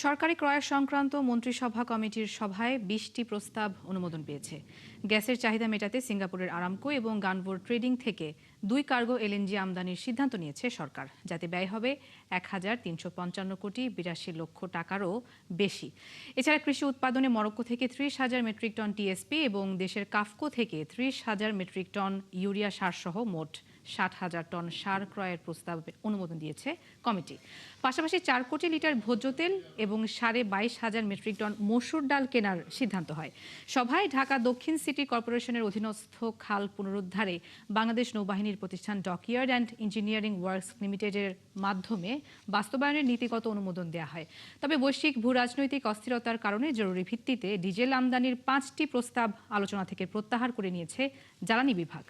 সরকারি ক্রয় সংক্রান্ত মন্ত্রিসভা কমিটির সভায় ২০টি প্রস্তাব অনুমোদন পেয়েছে। গ্যাসের চাহিদা মেটাতে সিঙ্গাপুরের আরামকো এবং গানভোর ট্রেডিং থেকে ২ কার্গো এলএনজি আমদানির সিদ্ধান্ত নিয়েছে সরকার, যাতে ব্যয় হবে ১,৩৫৫ কোটি ৮২ লক্ষ টাকারও বেশি। এছাড়া কৃষি উৎপাদনে মরক্কো থেকে ৩০,০০০ মেট্রিক টন টিএসপি এবং দেশের কাফকো থেকে ৩০,০০০ মেট্রিক টন ইউরিয়া সারসহ মোট ৬০,০০০ টন সার ক্রয়ের প্রস্তাব অনুমোদন দিয়েছে কমিটি। পাশাপাশি ৪ কোটি লিটার ভোজ্য তেল এবং ২২,৫০০ মেট্রিক টন মসুর ডাল কেনার সিদ্ধান্ত হয়। সভায় ঢাকা দক্ষিণ সিটি কর্পোরেশনের অধীনস্থ খাল পুনরুদ্ধারে বাংলাদেশ নৌবাহিনীর প্রতিষ্ঠান ডকইয়ার্ড অ্যান্ড ইঞ্জিনিয়ারিং ওয়ার্কস লিমিটেডের মাধ্যমে বাস্তবায়নের নীতিগত অনুমোদন দেওয়া হয়। তবে বৈশ্বিক ভূ রাজনৈতিক অস্থিরতার কারণে জরুরি ভিত্তিতে ডিজেল আমদানির ৫টি প্রস্তাব আলোচনা থেকে প্রত্যাহার করে নিয়েছে জ্বালানি বিভাগ।